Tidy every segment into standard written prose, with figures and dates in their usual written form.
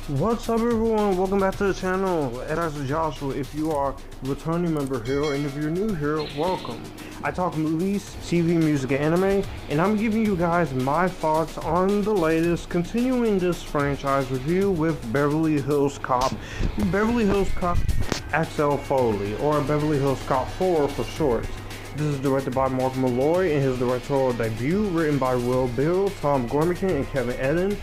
What's up everyone, welcome back to the channel, Epictastic Joshua. If you are a returning member here, and if you're new here, welcome. I talk movies, TV, music, and anime, and I'm giving you guys my thoughts on the latest, continuing this franchise review with Beverly Hills Cop, Beverly Hills Cop Axel Foley, or Beverly Hills Cop 4 for short. This is directed by Molloy in his directorial debut, written by Beall, Tom Gormican, and Kevin Etten.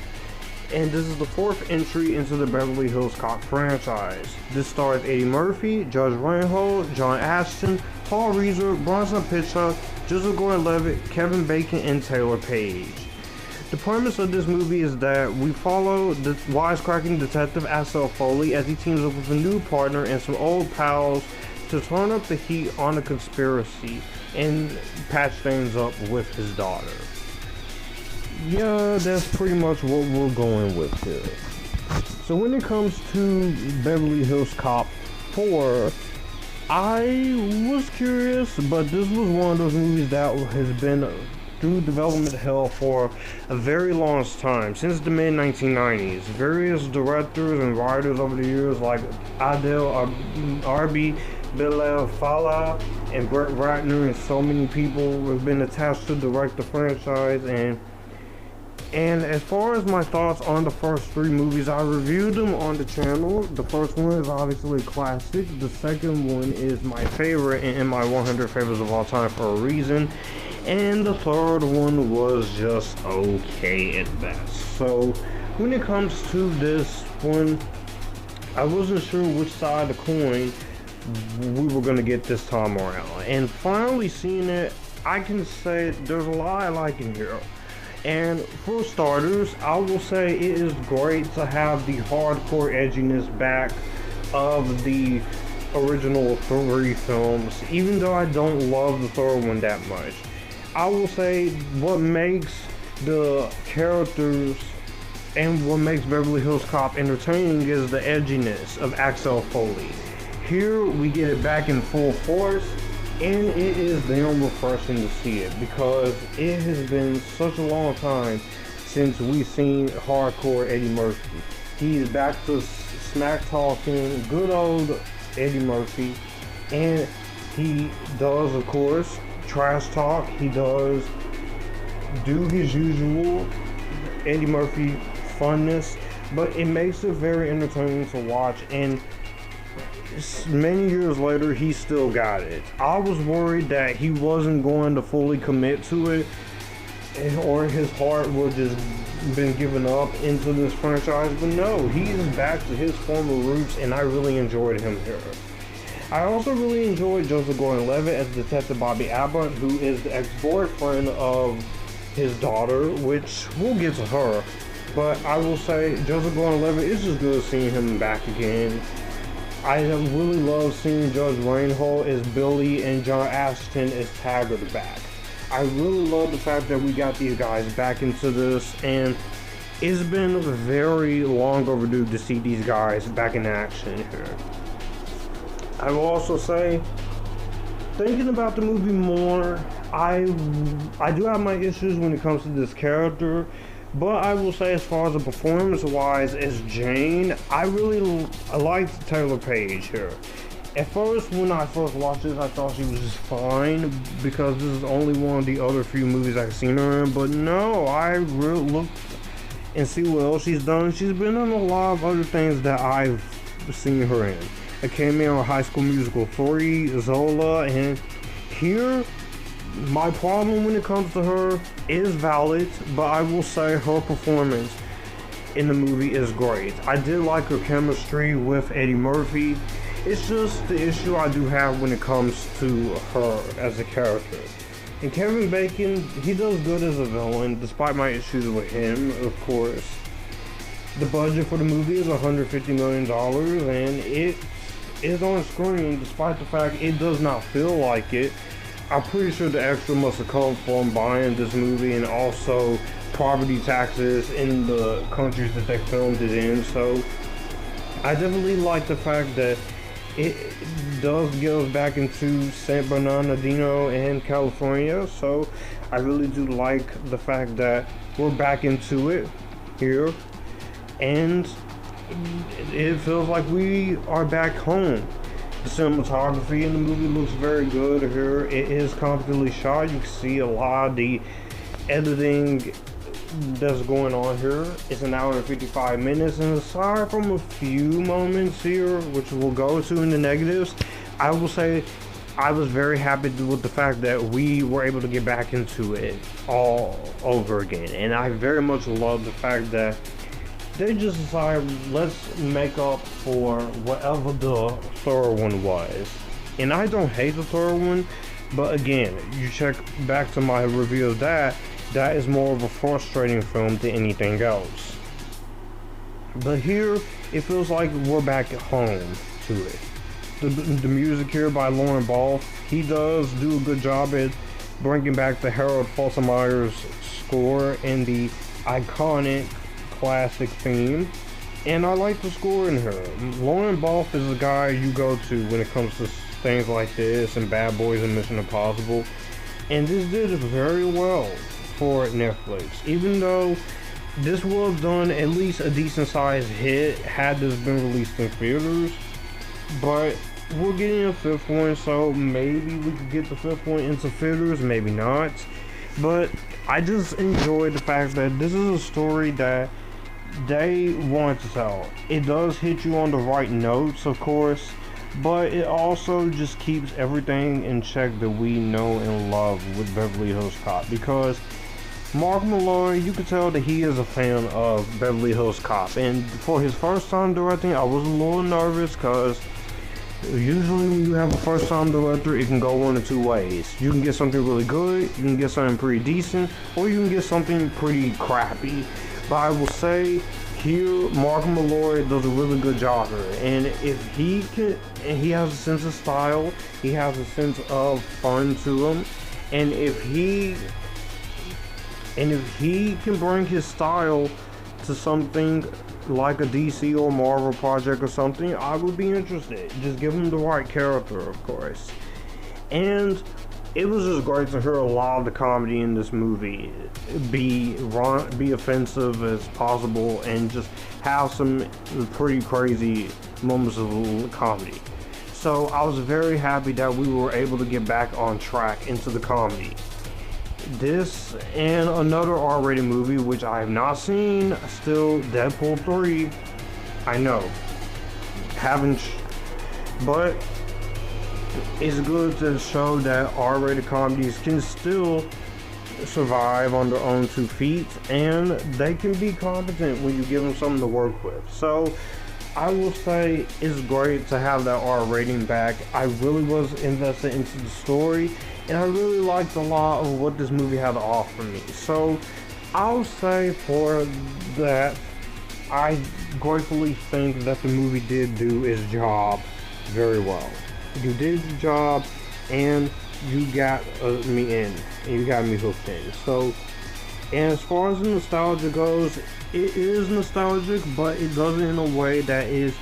And this is the fourth entry into the Beverly Hills Cop franchise. This stars Eddie Murphy, Judge Reinhold, John Ashton, Paul Reiser, Bronson Pinchot, Joseph Gordon-Levitt, Kevin Bacon, and Taylor Page. The premise of this movie is that we follow the wisecracking Detective Axel Foley as he teams up with a new partner and some old pals to turn up the heat on a conspiracy and patch things up with his daughter. Yeah, that's pretty much what we're going with here. So when it comes to Beverly Hills Cop 4, I was curious, but this was one of those movies that has been through development hell for a very long time, since the mid-1990s. Various directors and writers over the years like Adele Arby, Beall, Fala, and Brett Ratner, and so many people have been attached to direct the franchise. And as far as my thoughts on the first three movies, I reviewed them on the channel. The first one is obviously a classic. The second one is my favorite and in my 100 favorites of all time for a reason. And the third one was just okay at best. So when it comes to this one, I wasn't sure which side of the coin we were going to get this time around. And finally seeing it, I can say there's a lot I like in here. And for starters, I will say it is great to have the hardcore edginess back of the original three films, even though I don't love the third one that much. I will say what makes the characters and what makes Beverly Hills Cop entertaining is the edginess of Axel Foley. Here we get it back in full force. And it is damn refreshing to see it, because it has been such a long time since we've seen hardcore Eddie Murphy. He's back to smack talking, good old Eddie Murphy, and he does, of course, trash talk. He does do his usual Eddie Murphy funness, but it makes it very entertaining to watch. And many years later, he still got it. I was worried that he wasn't going to fully commit to it, or his heart would just been given up into this franchise, but no, he is back to his former roots, and I really enjoyed him here. I also really enjoyed Joseph Gordon-Levitt as Detective Bobby Abbott, who is the ex-boyfriend of his daughter, which we'll get to her, but I will say Joseph Gordon-Levitt, is just good seeing him back again. I really love seeing Judge Reinhold as Billy and John Ashton as Taggart back. I really love the fact that we got these guys back into this, and it's been very long overdue to see these guys back in action here. I will also say, thinking about the movie more, I do have my issues when it comes to this character. But I will say, as far as the performance-wise as Jane, I liked Taylor Page here. At first, when I first watched this, I thought she was just fine, because this is only one of the other few movies I've seen her in. But no, I really looked and see what else she's done. She's been in a lot of other things that I've seen her in. A cameo in High School Musical 3, Zola, and here, my problem when it comes to her is valid, but I will say her performance in the movie is great. I did like her chemistry with Eddie Murphy. It's just the issue I do have when it comes to her as a character. And Kevin Bacon, he does good as a villain, despite my issues with him, of course. The budget for the movie is $150 million, and it is on screen, despite the fact it does not feel like it. I'm pretty sure the extra must have come from buying this movie, and also property taxes in the countries that they filmed it in. So I definitely like the fact that it does get us back into San Bernardino and California. So I really do like the fact that we're back into it here. And it feels like we are back home. The cinematography in the movie looks very good here. It is competently shot. You can see a lot of the editing that's going on here. It's an hour and 55 minutes, and aside from a few moments here, which we'll go to in the negatives, I will say I was very happy with the fact that we were able to get back into it all over again. And I very much love the fact that they just decided, let's make up for whatever the third one was. And I don't hate the third one, but again, you check back to my review of that is more of a frustrating film than anything else. But here, it feels like we're back at home to it. The music here by Lauren Ball, he does do a good job at bringing back the Harold Faltermeyer's score and the iconic classic theme, and I like the score in her. Lauren Ball is a guy you go to when it comes to things like this and Bad Boys and Mission Impossible, and this did very well for Netflix, even though this would have done at least a decent sized hit had this been released in theaters. But we're getting a fifth one, so maybe we could get the fifth one into theaters, maybe not. But I just enjoy the fact that this is a story that they want to tell. It does hit you on the right notes, of course, but it also just keeps everything in check that we know and love with Beverly Hills Cop. Because Mark Molloy, you could tell that he is a fan of Beverly Hills Cop, and for his first time directing, I was a little nervous because usually when you have a first time director, it can go one of two ways. You can get something really good, you can get something pretty decent, or you can get something pretty crappy. But I will say here, Mark Molloy does a really good job here, and if he can, and he has a sense of style, he has a sense of fun to him, and if he can bring his style to something like a DC or Marvel project or something, I would be interested. Just give him the right character, of course. And it was just great to hear a lot of the comedy in this movie be offensive as possible and just have some pretty crazy moments of comedy. So I was very happy that we were able to get back on track into the comedy. This and another R-rated movie which I have not seen, still Deadpool 3. I know, but it's good to show that R-rated comedies can still survive on their own 2 feet, and they can be competent when you give them something to work with. So I will say it's great to have that R rating back. I really was invested into the story, and I really liked a lot of what this movie had to offer me. So I'll say for that, I gratefully think that the movie did do its job very well. You did your job, and you got me in, and you got me hooked in. So, and as far as the nostalgia goes, it is nostalgic, but it does it in a way that is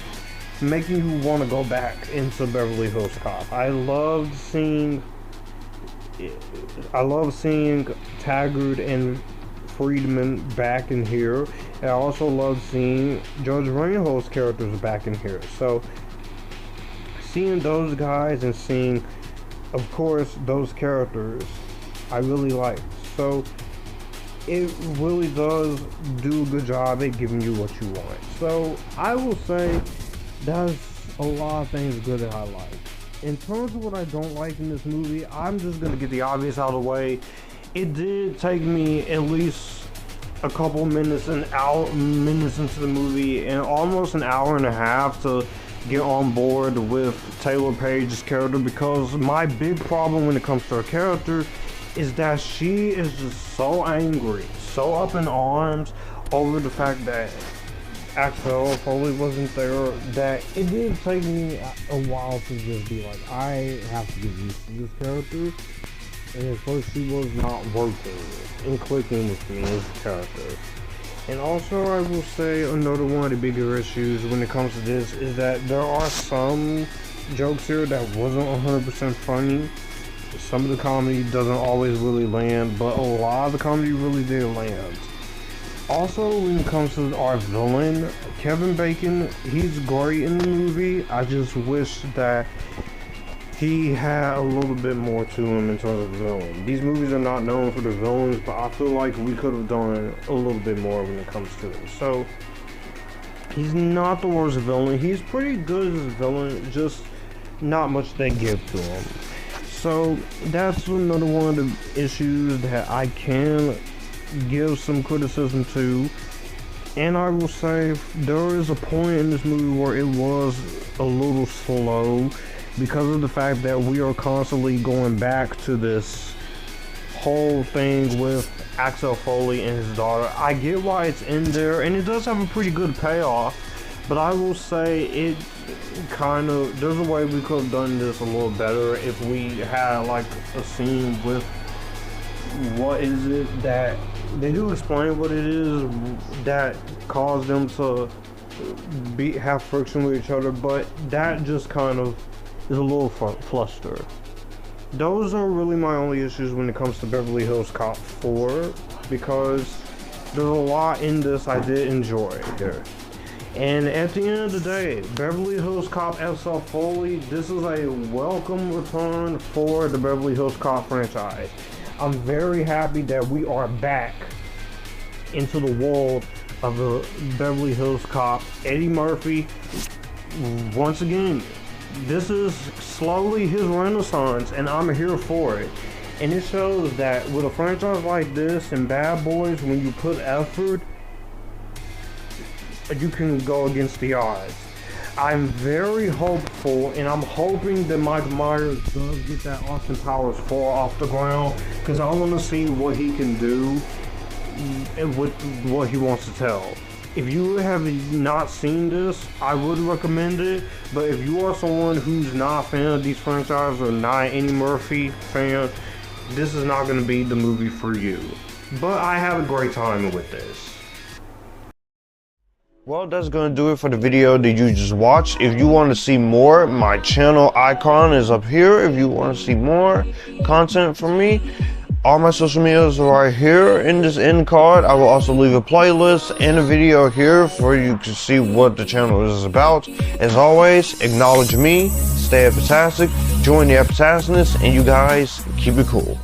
making you want to go back into Beverly Hills Cop. I love seeing Taggart and Friedman back in here. I also love seeing Judge Reinhold's characters back in here. So seeing those guys and seeing, of course, those characters, I really like. So it really does do a good job at giving you what you want. So I will say there's a lot of things good that I like. In terms of what I don't like in this movie, I'm just gonna get the obvious out of the way. It did take me at least a couple minutes into the movie, and almost an hour and a half to get on board with Taylor Page's character, because my big problem when it comes to her character is that she is just so angry, so up in arms over the fact that Axel F wasn't there, that it did take me a while to just be like, I have to get used to this character. And at first she was not working and clicking with me as a character. And also I will say another one of the bigger issues when it comes to this is that there are some jokes here that wasn't 100% funny. Some of the comedy doesn't always really land, but a lot of the comedy really did land. Also, when it comes to our villain, Kevin Bacon, he's great in the movie. I just wish that he had a little bit more to him in terms of villain. These movies are not known for the villains, but I feel like we could have done a little bit more when it comes to it. So, he's not the worst villain. He's pretty good as a villain, just not much they give to him. So, that's another one of the issues that I can give some criticism to. And I will say, there is a point in this movie where it was a little slow, because of the fact that we are constantly going back to this whole thing with Axel Foley and his daughter. I get why it's in there, and it does have a pretty good payoff, but I will say it kind of, there's a way we could have done this a little better if we had like a scene with what is it that they do explain what it is that caused them to have friction with each other, but that just kind of is a little fluster. Those are really my only issues when it comes to Beverly Hills Cop 4, because there's a lot in this I did enjoy here. And at the end of the day, Beverly Hills Cop Axel Foley, this is a welcome return for the Beverly Hills Cop franchise. I'm very happy that we are back into the world of the Beverly Hills Cop. Eddie Murphy, once again, this is slowly his renaissance, and I'm here for it. And it shows that with a franchise like this and Bad Boys, when you put effort, you can go against the odds. I'm very hopeful, and I'm hoping that Mike Myers does get that Austin Powers 4 off the ground, because I want to see what he can do and what he wants to tell. If you have not seen this, I would recommend it, but if you are someone who's not a fan of these franchises or not an Eddie Murphy fan, this is not going to be the movie for you. But I had a great time with this. Well, that's going to do it for the video that you just watched. If you want to see more, my channel icon is up here. If you want to see more content from me, all my social medias are right here in this end card. I will also leave a playlist and a video here for you to see what the channel is about. As always, acknowledge me, stay epitastic, join the Epictasticness, and you guys keep it cool.